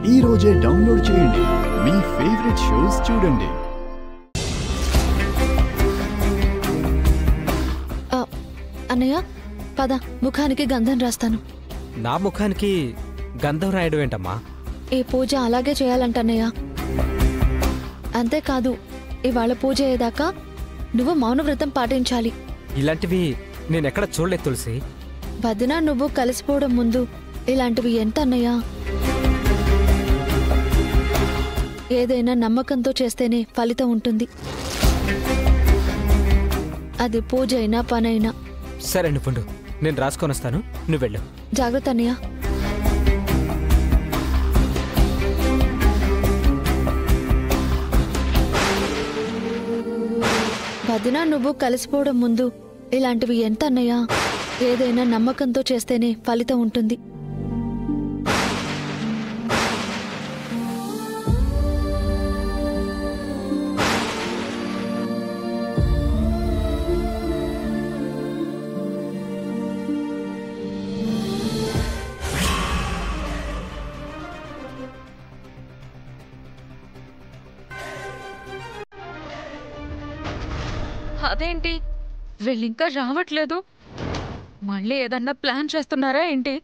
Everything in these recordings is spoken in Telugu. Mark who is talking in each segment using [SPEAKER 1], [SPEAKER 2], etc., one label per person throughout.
[SPEAKER 1] ఈ రోజే డౌన్లోడ్ చేయండి. మీ ఫేవరెట్ షోస్ చూడండి.
[SPEAKER 2] అన్నయ్య పద, ముఖానికి గంధం రాస్తాను.
[SPEAKER 3] నా ముఖానికి గంధం రాయడం ఏంటమ్మా?
[SPEAKER 2] ఈ పూజ అలాగే చేయాలంటన్నయ్య. అంతేకాదు, ఇవాళ పూజ అయ్యేదాకా నువ్వు మౌనవ్రతం పాటించాలి.
[SPEAKER 3] ఇలాంటివి నేనెక్కడ చూడలేదు తులసి.
[SPEAKER 2] వదిన నువ్వు కలిసిపోవడం ముందు ఇలాంటివి ఎంత అన్నయ్యా? ఏదైనా నమ్మకంతో చేస్తేనే ఫలితం ఉంటుంది. అది పూజ అయినా పనైనా.
[SPEAKER 3] సరే నువ్వు, నేను రాసుకొని వస్తాను, నువ్వు వెళ్ళు.
[SPEAKER 2] జాగ్రత్త అన్నయ్య. వదిన నువ్వు కలిసిపోవడం ముందు ఇలాంటివి ఎంత అన్నయ్యా? ఏదైనా నమ్మకంతో చేస్తేనే ఫలితం ఉంటుంది.
[SPEAKER 4] అదేంటి వీళ్ళింకా రావట్లేదు? మళ్ళీ ఏదన్నా ప్లాన్ చేస్తున్నారా ఏంటి?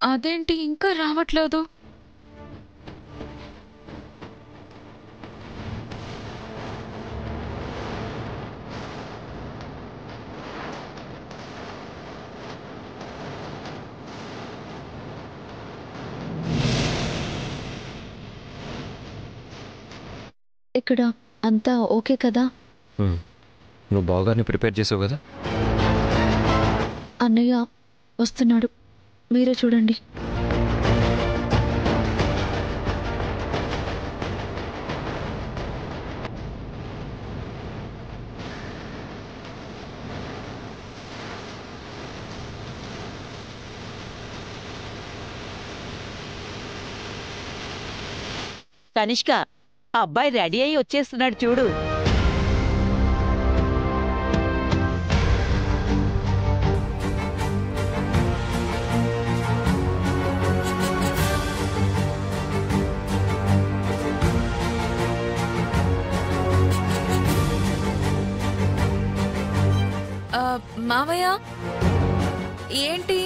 [SPEAKER 4] అదేంటి ఇంకా రావట్లేదు?
[SPEAKER 2] ఇక్కడ అంతా ఓకే కదా?
[SPEAKER 5] నువ్వు బాగానే ప్రిపేర్ చేసావు కదా?
[SPEAKER 2] అన్నయ్య వస్తున్నాడు, మీరే చూడండి.
[SPEAKER 6] కనిష్క, అబ్బాయి రెడీ అయ్యి వచ్చేస్తున్నాడు చూడు.
[SPEAKER 4] మావయ్య ఏంటి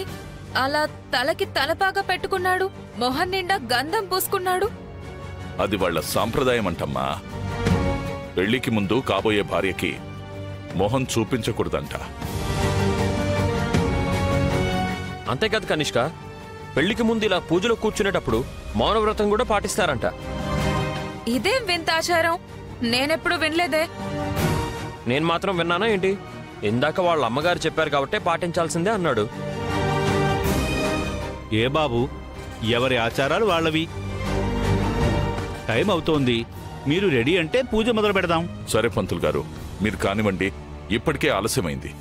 [SPEAKER 4] అలా తలకి తలపాగా పెట్టుకున్నాడు? మొహం నిండా గంధం పూసుకున్నాడు.
[SPEAKER 7] అది వాళ్ళ సాంప్రదాయం అంటమ్మా. పెళ్లికి ముందు కాబోయే భార్యకి మొహం చూపించకూడదంట.
[SPEAKER 5] అంతేకాదు కనిష్క, పెళ్లికి ముందు ఇలా పూజలో కూర్చునేటప్పుడు మౌనవ్రతం కూడా పాటిస్తారంట.
[SPEAKER 4] ఇదేం వింత ఆచారం, నేనెప్పుడు వినలేదే.
[SPEAKER 5] నేను మాత్రం విన్నానా ఏంటి? ఇందాక వాళ్ళ అమ్మగారు చెప్పారు కాబట్టే పాటించాల్సిందే అన్నాడు.
[SPEAKER 8] ఏ బాబు, ఎవరి ఆచారాలు వాళ్ళవి. టైం అవుతోంది, మీరు రెడీ అంటే పూజ మొదలు పెడదాం.
[SPEAKER 7] సరే పంతులు గారు, మీరు కానివ్వండి, ఇప్పటికే ఆలస్యమైంది.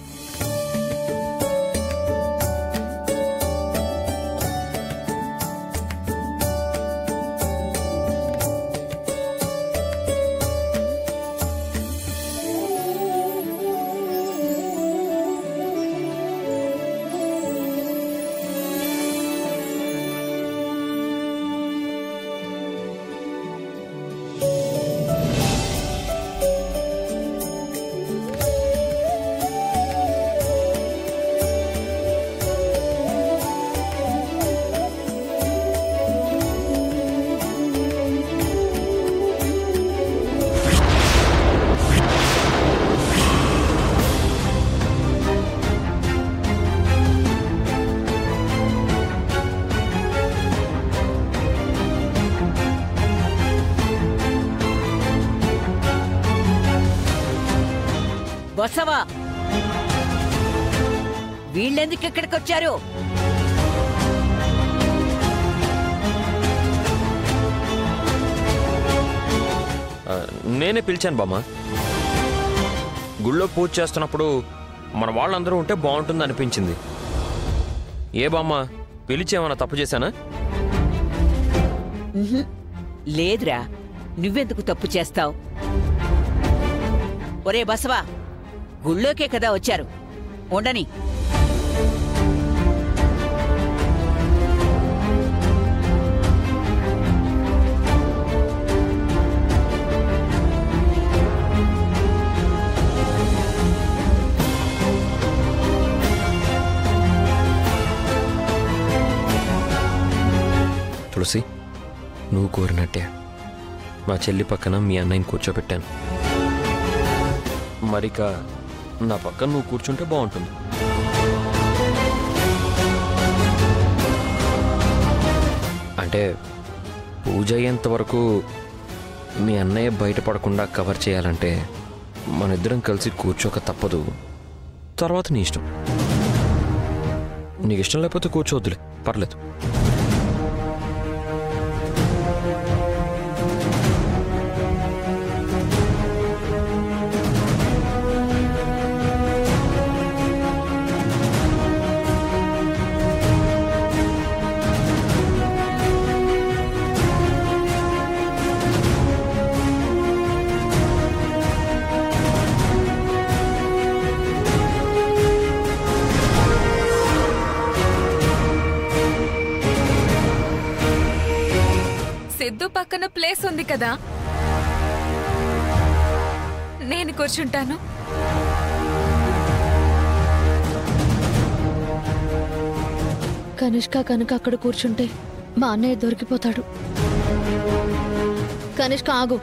[SPEAKER 6] బసవా, వీళ్ళెందుకు ఇక్కడికి వచ్చారు?
[SPEAKER 5] నేనే పిలిచాను బామ్మ. గుళ్ళో పూజ చేస్తున్నప్పుడు మన వాళ్ళందరూ ఉంటే బాగుంటుంది అనిపించింది. ఏ బామ్మ, పిలిచేమన్నా తప్పు చేశానా?
[SPEAKER 6] లేదురా, నువ్వెందుకు తప్పు చేస్తావు? ఒరే బసవా, గుళ్ళోకే కదా వచ్చారు, ఉండని.
[SPEAKER 5] తులసి, నువ్వు కోరినట్టే మా చెల్లి పక్కన మీ అన్నయ్యని కూర్చోబెట్టాను. మరిక నా పక్కన నువ్వు కూర్చుంటే బాగుంటుంది. అంటే పూజ అయ్యేంత వరకు మీ అన్నయ్య బయటపడకుండా కవర్ చేయాలంటే మన ఇద్దరం కలిసి కూర్చోక తప్పదు. తర్వాత నీ ఇష్టం. నీకు ఇష్టం లేకపోతే కూర్చోవద్దులే, పర్లేదు.
[SPEAKER 4] సిద్ధు పక్కన ప్లేస్ ఉంది కదా, నేను కూర్చుంటాను.
[SPEAKER 2] కనిష్క కనుక అక్కడ కూర్చుంటే మా అన్నయ్య దొరికిపోతాడు. కనిష్క ఆగు.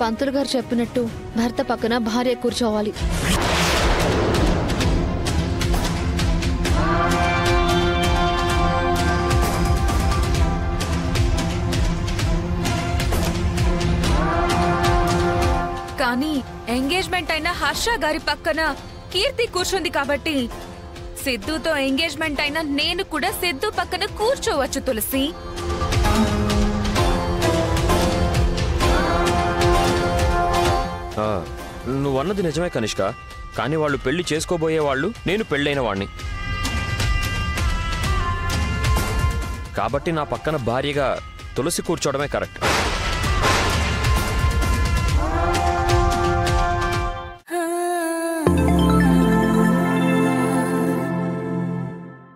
[SPEAKER 2] పంతులు గారు చెప్పినట్టు భర్త పక్కన భార్య కూర్చోవాలి.
[SPEAKER 4] కానీ ఎంగేజ్మెంట్ అయిన హర్ష గారి పక్కన కీర్తి కూర్చుంది కాబట్టి సిద్ధుతో ఎంగేజ్మెంట్ అయిన నేను కూడా సిద్ధు పక్కన కూర్చోవచ్చు తులసి.
[SPEAKER 5] నువ్వన్నది నిజమే కనిష్క, కానీ వాళ్ళు పెళ్లి చేసుకోబోయే వాళ్ళు, నేను పెళ్ళైన వాణ్ణి. కాబట్టి నా పక్కన భార్యగా తులసి కూర్చోవడమే కరెక్ట్.